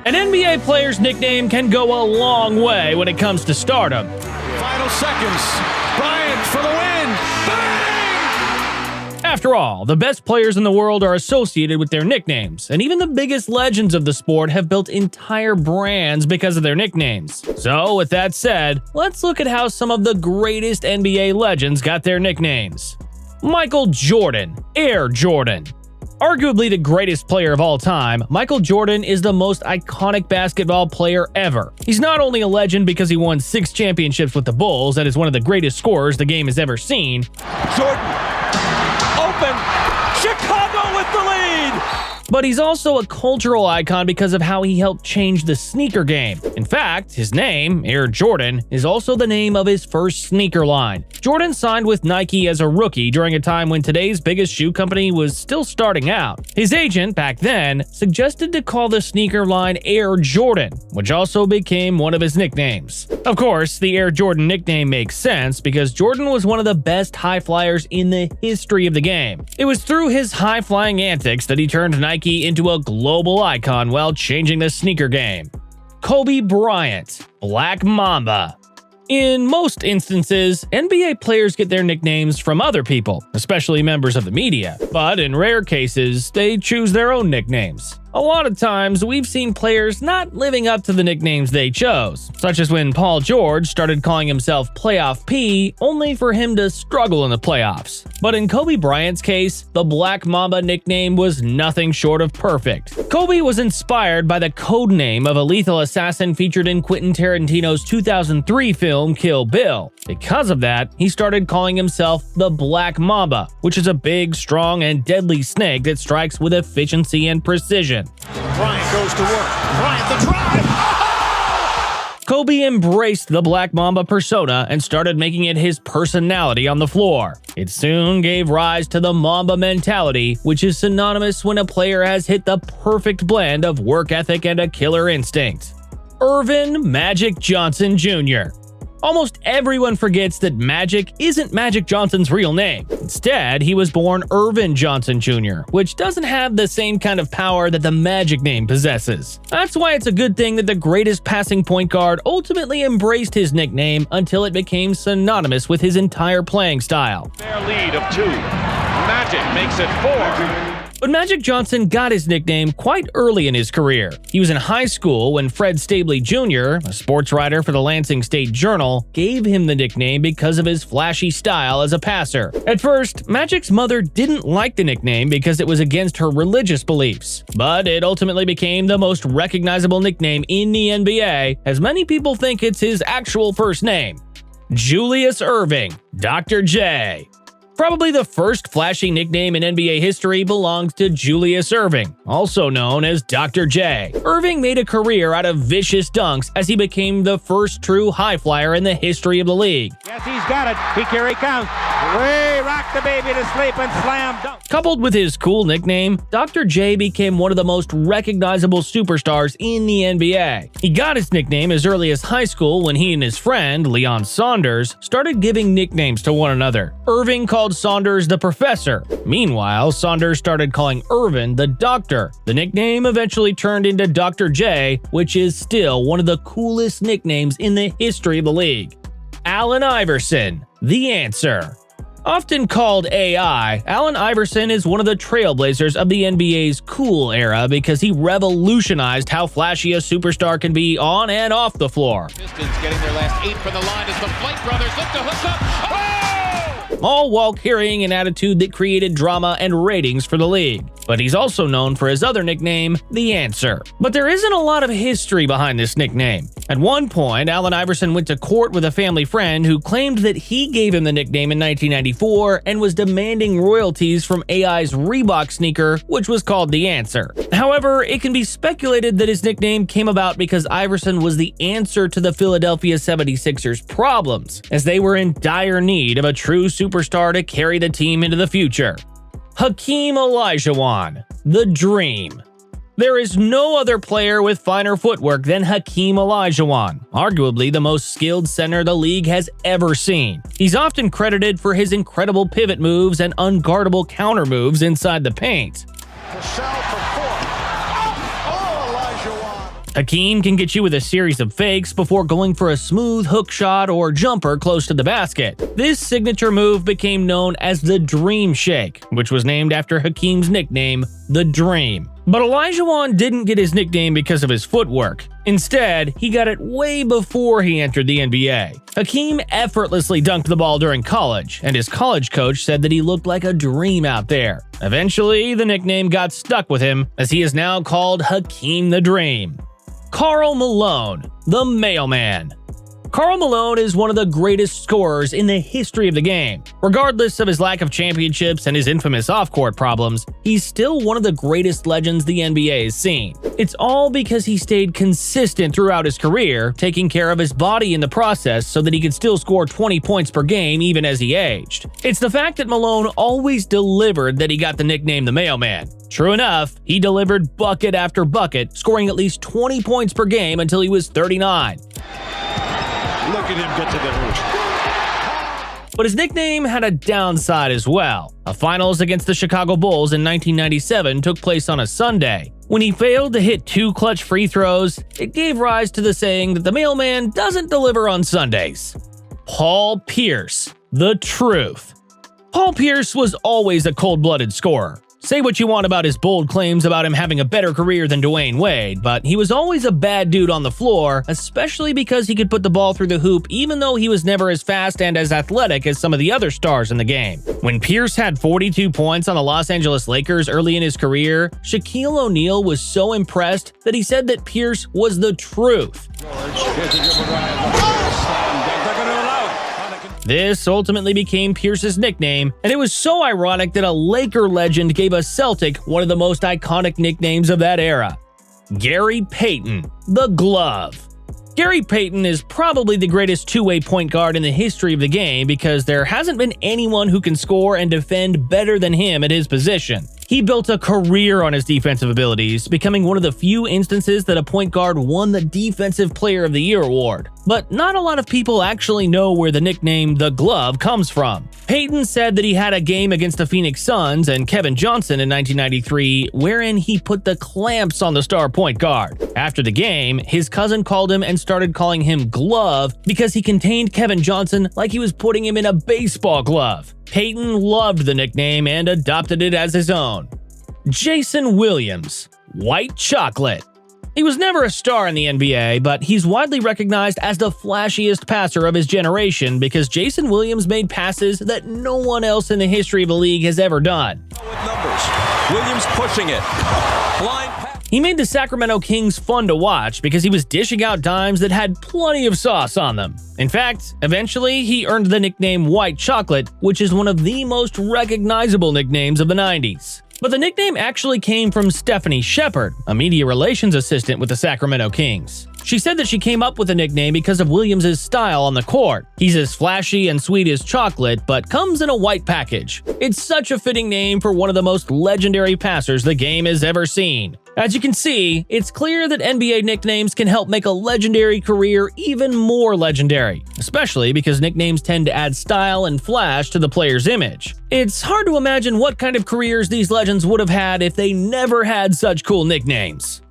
An NBA player's nickname can go a long way when it comes to stardom. Final seconds. Bryant for the win. Bang! After all, the best players in the world are associated with their nicknames, and even the biggest legends of the sport have built entire brands because of their nicknames. So, with that said, let's look at how some of the greatest NBA legends got their nicknames. Michael Jordan, Air Jordan. Arguably the greatest player of all time, Michael Jordan is the most iconic basketball player ever. He's not only a legend because he won 6 championships with the Bulls and is one of the greatest scorers the game has ever seen. Jordan, open, Chicago with the lead! But he's also a cultural icon because of how he helped change the sneaker game. In fact, his name, Air Jordan, is also the name of his first sneaker line. Jordan signed with Nike as a rookie during a time when today's biggest shoe company was still starting out. His agent, back then, suggested to call the sneaker line Air Jordan, which also became one of his nicknames. Of course, the Air Jordan nickname makes sense because Jordan was one of the best high flyers in the history of the game. It was through his high-flying antics that he turned Nike into a global icon while changing the sneaker game. Kobe Bryant, Black Mamba. In most instances, NBA players get their nicknames from other people, especially members of the media, but in rare cases, they choose their own nicknames. A lot of times, we've seen players not living up to the nicknames they chose, such as when Paul George started calling himself Playoff P, only for him to struggle in the playoffs. But in Kobe Bryant's case, the Black Mamba nickname was nothing short of perfect. Kobe was inspired by the code name of a lethal assassin featured in Quentin Tarantino's 2003 film Kill Bill. Because of that, he started calling himself the Black Mamba, which is a big, strong, and deadly snake that strikes with efficiency and precision. Bryant goes to work. Bryant the drive. Oh! Kobe embraced the Black Mamba persona and started making it his personality on the floor. It soon gave rise to the Mamba mentality, which is synonymous when a player has hit the perfect blend of work ethic and a killer instinct. Earvin Magic Johnson Jr. Almost everyone forgets that Magic isn't Magic Johnson's real name. Instead, he was born Earvin Johnson Jr., which doesn't have the same kind of power that the Magic name possesses. That's why it's a good thing that the greatest passing point guard ultimately embraced his nickname until it became synonymous with his entire playing style. Their lead of 2. Magic makes it 4. But Magic Johnson got his nickname quite early in his career. He was in high school when Fred Stabley Jr., a sports writer for the Lansing State Journal, gave him the nickname because of his flashy style as a passer. At first, Magic's mother didn't like the nickname because it was against her religious beliefs, but it ultimately became the most recognizable nickname in the NBA, as many people think it's his actual first name. Julius Erving, Dr. J. Probably the first flashy nickname in NBA history belongs to Julius Erving, also known as Dr. J. Erving made a career out of vicious dunks as he became the first true high flyer in the history of the league. Yes, he's got it. Here he comes. Way rock the baby to sleep and slam dunk. Coupled with his cool nickname, Dr. J became one of the most recognizable superstars in the NBA. He got his nickname as early as high school when he and his friend, Leon Saunders, started giving nicknames to one another. Erving called Saunders the Professor. Meanwhile, Saunders started calling Earvin the Doctor. The nickname eventually turned into Dr. J, which is still one of the coolest nicknames in the history of the league. Allen Iverson, the Answer. Often called AI, Allen Iverson is one of the trailblazers of the NBA's cool era because he revolutionized how flashy a superstar can be on and off the floor. Pistons getting their last 8 from the line as the Flight brothers look to hook up. Oh! All while carrying an attitude that created drama and ratings for the league. But he's also known for his other nickname, The Answer. But there isn't a lot of history behind this nickname. At one point, Allen Iverson went to court with a family friend who claimed that he gave him the nickname in 1994 and was demanding royalties from AI's Reebok sneaker, which was called The Answer. However, it can be speculated that his nickname came about because Iverson was the answer to the Philadelphia 76ers' problems, as they were in dire need of a true superstar to carry the team into the future. Hakeem Olajuwon, the Dream. There is no other player with finer footwork than Hakeem Olajuwon, arguably the most skilled center the league has ever seen. He's often credited for his incredible pivot moves and unguardable counter moves inside the paint. Hakeem can get you with a series of fakes before going for a smooth hook shot or jumper close to the basket. This signature move became known as the Dream Shake, which was named after Hakeem's nickname, The Dream. But Olajuwon didn't get his nickname because of his footwork. Instead, he got it way before he entered the NBA. Hakeem effortlessly dunked the ball during college, and his college coach said that he looked like a dream out there. Eventually, the nickname got stuck with him, as he is now called Hakeem the Dream. Karl Malone, the Mailman. Karl Malone is one of the greatest scorers in the history of the game. Regardless of his lack of championships and his infamous off-court problems, he's still one of the greatest legends the NBA has seen. It's all because he stayed consistent throughout his career, taking care of his body in the process so that he could still score 20 points per game even as he aged. It's the fact that Malone always delivered that he got the nickname the Mailman. True enough, he delivered bucket after bucket, scoring at least 20 points per game until he was 39. Look at him get to the hoop. But his nickname had a downside as well. A finals against the Chicago Bulls in 1997 took place on a Sunday. When he failed to hit 2 clutch free throws, it gave rise to the saying that the mailman doesn't deliver on Sundays. Paul Pierce, the truth. Paul Pierce was always a cold-blooded scorer. Say what you want about his bold claims about him having a better career than Dwayne Wade, but he was always a bad dude on the floor, especially because he could put the ball through the hoop even though he was never as fast and as athletic as some of the other stars in the game. When Pierce had 42 points on the Los Angeles Lakers early in his career, Shaquille O'Neal was so impressed that he said that Pierce was the truth. This ultimately became Pierce's nickname, and it was so ironic that a Laker legend gave a Celtic one of the most iconic nicknames of that era. Gary Payton, the Glove. Gary Payton is probably the greatest two-way point guard in the history of the game because there hasn't been anyone who can score and defend better than him at his position. He built a career on his defensive abilities, becoming one of the few instances that a point guard won the Defensive Player of the Year award. But not a lot of people actually know where the nickname The Glove comes from. Payton said that he had a game against the Phoenix Suns and Kevin Johnson in 1993 wherein he put the clamps on the star point guard. After the game, his cousin called him and started calling him Glove because he contained Kevin Johnson like he was putting him in a baseball glove. Payton loved the nickname and adopted it as his own. Jason Williams, White Chocolate. He was never a star in the NBA, but he's widely recognized as the flashiest passer of his generation because Jason Williams made passes that no one else in the history of the league has ever done. With numbers, Williams pushing it. Blind pass. He made the Sacramento Kings fun to watch because he was dishing out dimes that had plenty of sauce on them. In fact, eventually he earned the nickname White Chocolate, which is one of the most recognizable nicknames of the 90s. But the nickname actually came from Stephanie Shepard, a media relations assistant with the Sacramento Kings. She said that she came up with the nickname because of Williams' style on the court. He's as flashy and sweet as chocolate, but comes in a white package. It's such a fitting name for one of the most legendary passers the game has ever seen. As you can see, it's clear that NBA nicknames can help make a legendary career even more legendary, especially because nicknames tend to add style and flash to the player's image. It's hard to imagine what kind of careers these legends would have had if they never had such cool nicknames.